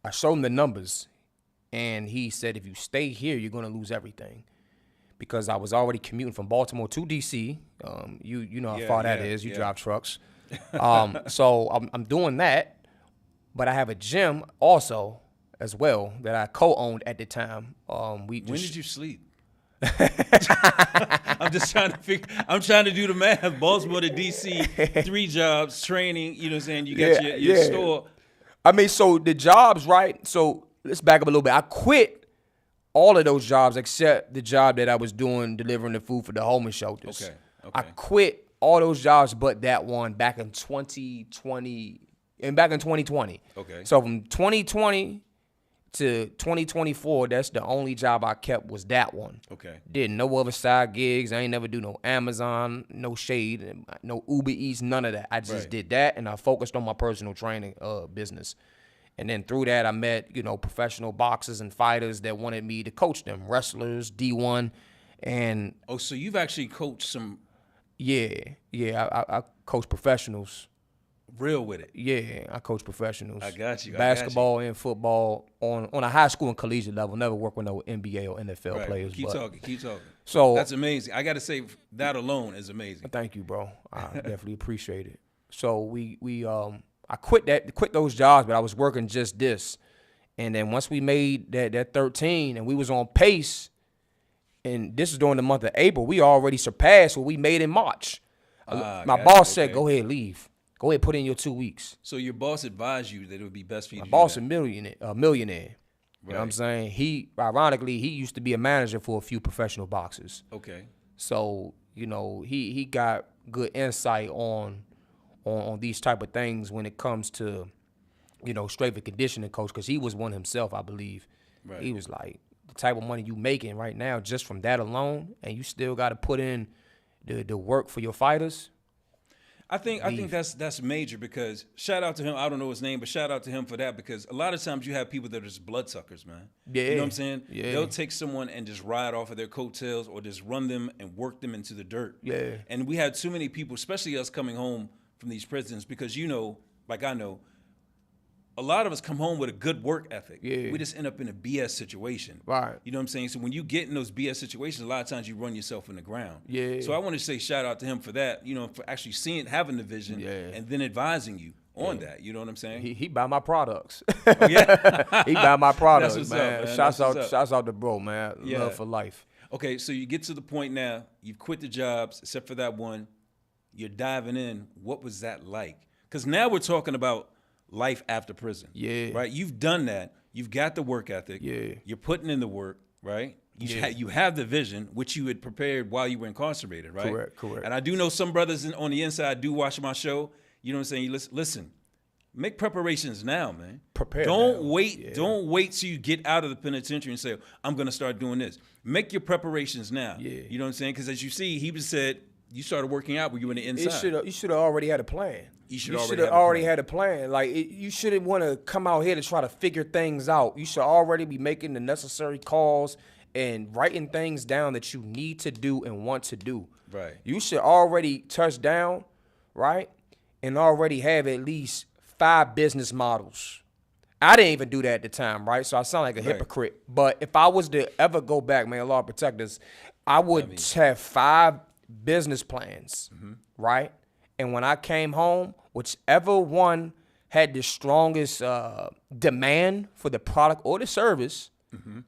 I showed him the numbers, and he said, if you stay here, you're going to lose everything. Because I was already commuting from Baltimore to D.C. You know how far that is. You drive trucks. So I'm doing that, but I have a gym also as well that I co-owned at the time. When did you sleep? I'm just trying to figure. I'm trying to do the math. Baltimore to D.C., 3 jobs, training. You know what I'm saying? You got your store. I mean, so the jobs, right? So let's back up a little bit. I quit all of those jobs except the job that I was doing delivering the food for the homeless shelters. Okay. I quit all those jobs but that one back in 2020 and back in 2020. Okay. So from 2020 to 2024, that's the only job I kept was that one. Okay. Did no other side gigs. I ain't never do no Amazon, no Shade, no Uber Eats, none of that. I just did that, and I focused on my personal training business. And then through that, I met, professional boxers and fighters that wanted me to coach them, wrestlers, D1, and so you've actually coached some. I coach professionals. Real with it. Yeah, I coach professionals. I got you. Basketball and football on a high school and collegiate level. Never work with no NBA or NFL players. Keep talking. So that's amazing. I got to say that alone is amazing. Thank you, bro. I definitely appreciate it. So I quit those jobs, but I was working just this. And then once we made that 13 and we was on pace, and this is during the month of April, we already surpassed what we made in March. My boss said, go ahead, leave. Go ahead, put in your 2 weeks. So your boss advised you that it would be best for you to do that? My boss a millionaire. You know what I'm saying? Ironically, he used to be a manager for a few professional boxers. Okay. So, he got good insight on these type of things when it comes to, strength and conditioning coach, because he was one himself, I believe. Right. He was like, the type of money you making right now just from that alone, and you still got to put in the work for your fighters. I think that's major, because shout out to him. I don't know his name, but shout out to him for that, because a lot of times you have people that are just bloodsuckers, man. Yeah. You know what I'm saying? Yeah. They'll take someone and just ride off of their coattails or just run them and work them into the dirt. Yeah. And we had too many people, especially us coming home from these prisons, because like I know, a lot of us come home with a good work ethic. Yeah. We just end up in a BS situation. Right. You know what I'm saying? So when you get in those BS situations, a lot of times you run yourself in the ground. Yeah. So I want to say shout out to him for that, for actually having the vision and then advising you on that. You know what I'm saying? He buy my products. Oh, yeah? He buy my products, That's what's man. up, man. Shouts out to bro, man. Yeah. Love for life. Okay, so you get to the point now, you've quit the jobs, except for that one. You're diving in. What was that like? Because now we're talking about life after prison. Yeah. Right? You've done that. You've got the work ethic. Yeah. You're putting in the work, right? You have the vision, which you had prepared while you were incarcerated, right? Correct. And I do know some brothers on the inside do watch my show. You know what I'm saying? Listen, make preparations now, man. Prepare Don't now. wait. Yeah. Don't wait till you get out of the penitentiary and say, I'm going to start doing this. Make your preparations now. Yeah. You know what I'm saying? Because as you see, he said you started working out when you were on the inside. You should have already had a plan. You should have have already had a plan. Like, you shouldn't want to come out here to try to figure things out. You should already be making the necessary calls and writing things down that you need to do and want to do. Right. You should already touch down, right, and already have at least 5 business models. I didn't even do that at the time, right? So I sound like a hypocrite. But if I was to ever go back, man, Lord protect us, I would have 5 business plans, right? And when I came home, whichever one had the strongest demand for the product or the service,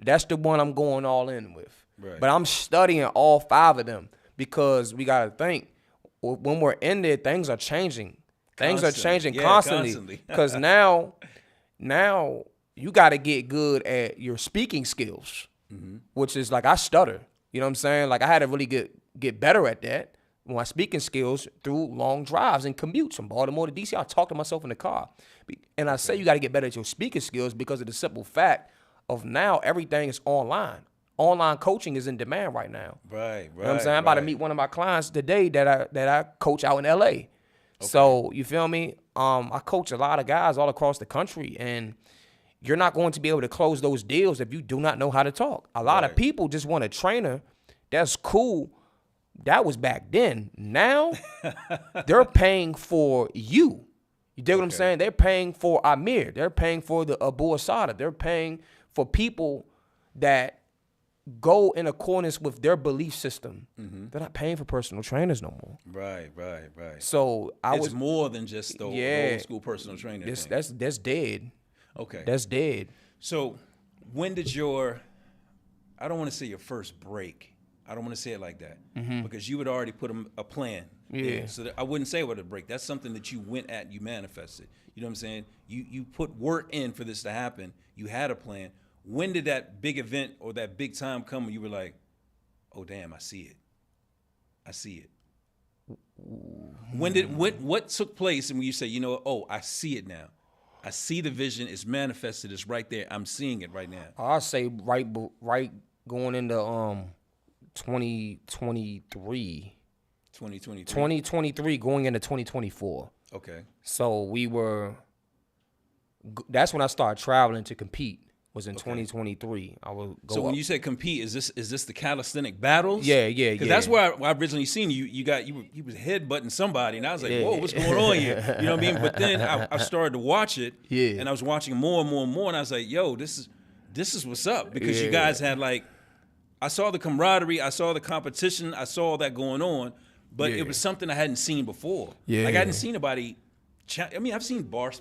that's the one I'm going all in with. Right. But I'm studying all 5 of them, because we got to think, when we're in there, things are changing. Things are changing constantly. Because now you got to get good at your speaking skills, which is like, I stutter. You know what I'm saying? Like, I had to really get better at that. My speaking skills through long drives and commutes from Baltimore to D.C. I talk to myself in the car. And I say you got to get better at your speaking skills because of the simple fact of now everything is online. Online coaching is in demand right now. Right. You know what I'm saying? I'm about to meet one of my clients today that I coach out in L.A. Okay. So, you feel me? I coach a lot of guys all across the country, and you're not going to be able to close those deals if you do not know how to talk. A lot of people just want a trainer. That's cool. That was back then. Now, they're paying for you. You dig what I'm saying? They're paying for Amir. They're paying for the Abu Asada. They're paying for people that go in accordance with their belief system. They're not paying for personal trainers no more. Right. So it's more than just the old school personal trainer thing. That's dead. Okay. That's dead. So when did I don't want to say your first break. I don't want to say it like that because you had already put a plan. Yeah. So I wouldn't say it was a break. That's something that you went at, you manifested. You know what I'm saying? You put work in for this to happen. You had a plan. When did that big event or that big time come when you were like, oh, damn, I see it. I see it. What took place and when you say, you know, oh, I see it now. I see the vision. It's manifested. It's right there. I'm seeing it right now. I'll say right going into 2023. 2023 going into 2024. Okay. So that's when I started traveling to compete. Was in 2023. I would go. So when you say compete, is this the calisthenic battles? Yeah. Because that's where I originally seen you. You was headbutting somebody, and I was like, whoa, what's going on here? You know what I mean? But then I started to watch it, and I was watching more and more and more, and I was like, yo, this is what's up because you guys had like, I saw the camaraderie, I saw the competition, I saw all that going on, but it was something I hadn't seen before. Yeah. Like I hadn't seen anybody. I mean, I've seen bars.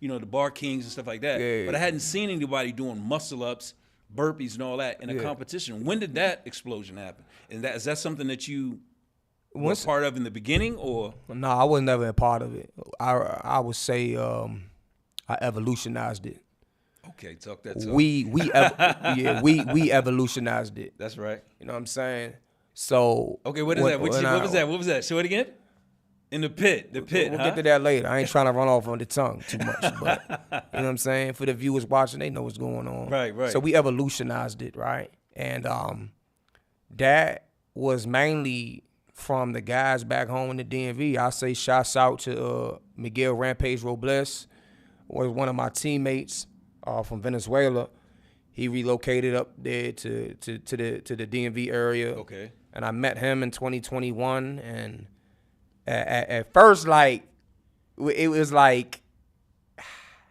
You know, the bar kings and stuff like that. But I hadn't seen anybody doing muscle ups, burpees, and all that in a competition. When did that explosion happen? And is that something that you were part of in the beginning, or? No, I was never a part of it. I would say I evolutionized it. Okay, talk that talk. We evolutionized it. That's right. You know what I'm saying? So okay, what is that? What was that? Show it again. In the pit, We'll get to that later. I ain't trying to run off on the tongue too much, but you know what I'm saying? For the viewers watching, they know what's going on. Right. So we evolutionized it, right? And that was mainly from the guys back home in the DMV. I say shouts out to Miguel Rampage Robles, was one of my teammates from Venezuela. He relocated up there to the DMV area. Okay. And I met him in 2021, and at first, like, it was like,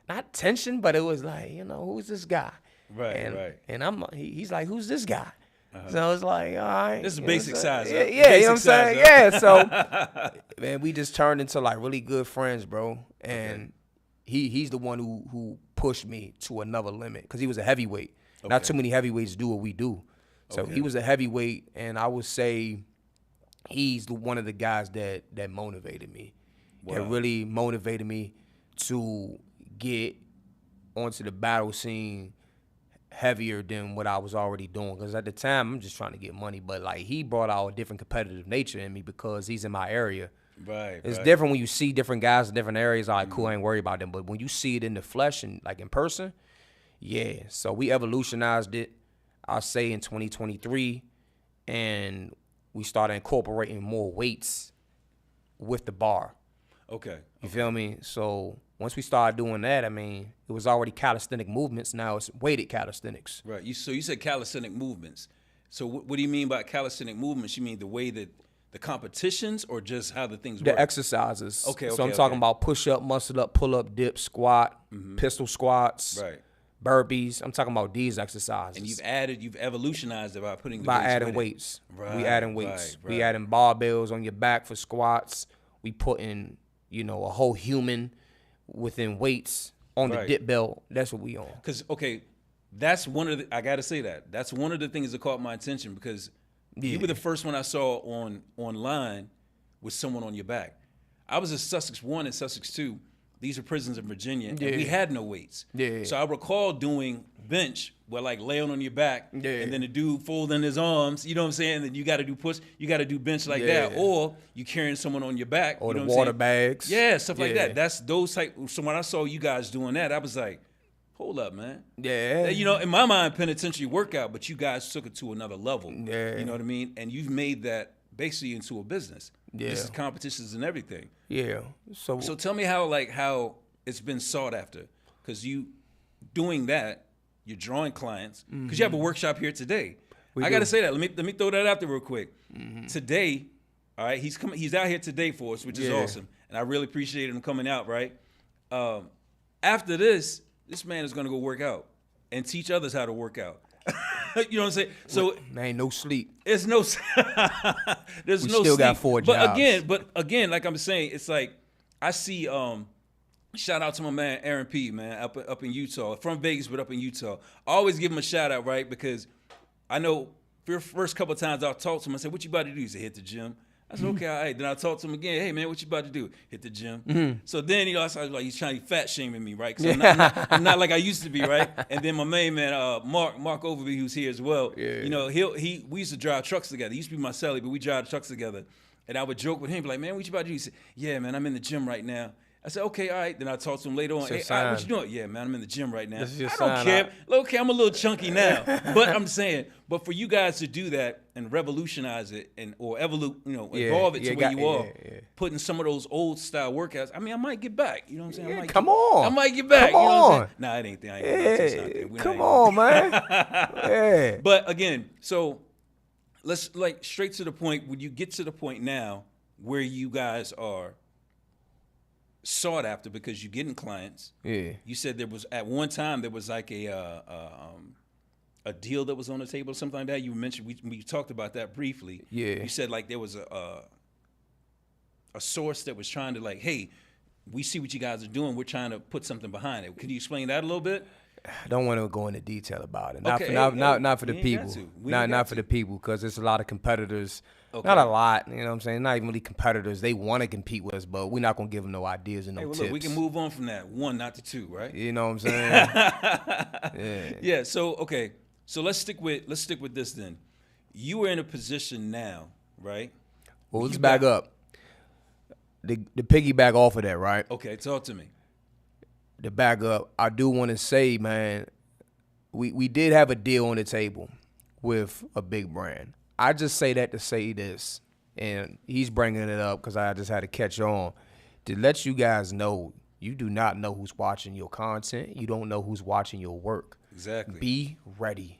not tension, but it was like, you know, who's this guy? Right. And he's like, who's this guy? So it's like, all right. This is basic size. Yeah, you know what I'm saying? Yeah, so, man, we just turned into, like, really good friends, bro. And he's the one who pushed me to another limit because he was a heavyweight. Not too many heavyweights do what we do. So he was a heavyweight, and I would say he's one of the guys that motivated me. Wow. That really motivated me to get onto the battle scene heavier than what I was already doing. Because at the time, I'm just trying to get money. But, like, he brought out a different competitive nature in me because he's in my area. Right. It's different when you see different guys in different areas. All right, cool, I ain't worried about them. But when you see it in the flesh and, like, in person, yeah. So we evolutionized it, I'll say, in 2023. And we started incorporating more weights with the bar. Okay. You feel me? So once we started doing that, I mean, it was already calisthenic movements. Now it's weighted calisthenics. Right. So you said calisthenic movements. So what do you mean by calisthenic movements? You mean the way that the competitions or just how the things work? The exercises. Okay. So I'm talking about push-up, muscle-up, pull-up, dip, squat, pistol squats. Right. Burpees. I'm talking about these exercises. And you've evolutionized it by putting the by weights adding weights. Right, we adding weights. Right. We adding barbells on your back for squats. We putting, a whole human within weights on the dip belt. That's what we on. Because that's one of the. I gotta say that's one of the things that caught my attention because you were the first one I saw online with someone on your back. I was at Sussex 1 and Sussex 2. These are prisons in Virginia, and we had no weights. Yeah. So I recall doing bench where like laying on your back, and then the dude folding his arms. You know what I'm saying? And then you got to do push. You got to do bench like that, or you carrying someone on your back. Or you know the water bags. Yeah, stuff like that. That's those type. So when I saw you guys doing that, I was like, hold up, man. Yeah. In my mind, penitentiary workout, but you guys took it to another level. Yeah. You know what I mean? And you've made that basically into a business. Yeah. This is competitions and everything. Yeah. So tell me how it's been sought after, because you doing that, you're drawing clients, because you have a workshop here today. I got to say that. Let me throw that out there real quick. Today, all right, he's out here today for us, which is awesome. and I really appreciated him coming out, right? After this man is going to go work out and teach others how to work out. You know what I'm saying? So there ain't no sleep. There's no there's no still sleep. got 4 jobs. But again, like I'm saying, it's like I see shout out to my man Aaron P, man, up in Utah. From Vegas, but up in Utah. I always give him a shout out, right? Because I know for the first couple of times I'll talk to him, I said, "What you about to do?" He said, "Hit the gym." I said, "Okay, all right." Then I talked to him again. "Hey, man, what you about to do?" "Hit the gym." So then, I was like, he's trying to fat shaming me, right? Because I'm not like I used to be, right? And then my main man, Mark Overby, who's here as well. Yeah. We used to drive trucks together. He used to be my celly, but we drive trucks together. And I would joke with him, be like, "Man, what you about to do?" He said, "Yeah, man, I'm in the gym right now." I said, "Okay, all right." Then I talked to him later on. "Hey, all right, what you doing?" "Yeah, man, I'm in the gym right now." I don't care. Okay, I'm a little chunky now. But I'm saying, but for you guys to do that and revolutionize it or evolve it to where you are, putting some of those old style workouts, I mean, I might get back. You know what I'm saying? I might get back. Come you know on. what I'm saying? Nah, it ain't there. Come on, man. But again, so let's straight to the point. When you get to the point now where you guys are sought after because you're getting clients. Yeah. You said there was at one time there was like a deal that was on the table or something like that. You mentioned we talked about that briefly. Yeah. You said like there was a source that was trying to like, hey, we see what you guys are doing. We're trying to put something behind it. Can you explain that a little bit? I don't want to go into detail about it. Okay. Not for the people. Not for the people, because there's a lot of competitors. Okay. Not a lot, you know what I'm saying? Not even really competitors. They want to compete with us, but we're not going to give them no ideas and no tips. Look, we can move on from that. 1, not to 2, right? You know what I'm saying? Yeah, so okay. So let's stick with this then. You are in a position now, right? Well, let's back up. The piggyback off of that, right? Okay, talk to me. To back up, I do want to say, man, we did have a deal on the table with a big brand. I just say that to say this, and he's bringing it up because I just had to catch on to let you guys know you do not know who's watching your content. You don't know who's watching your work. Exactly. Be ready.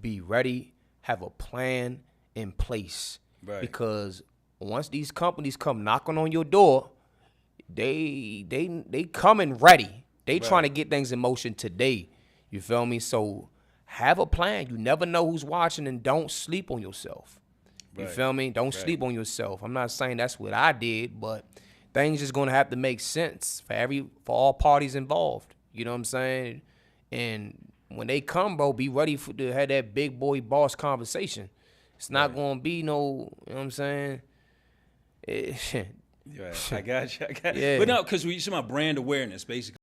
Be ready. Have a plan in place. Right. Because once these companies come knocking on your door, they coming ready. They trying to get things in motion today. You feel me? So have a plan. You never know who's watching, and don't sleep on yourself. You feel me? Don't sleep on yourself. I'm not saying that's what I did, but things just gonna have to make sense for all parties involved. You know what I'm saying? And when they come, bro, be ready to have that big boy boss conversation. It's not gonna be no, you know what I'm saying? Right. I got you. But no, because we talking about brand awareness, basically.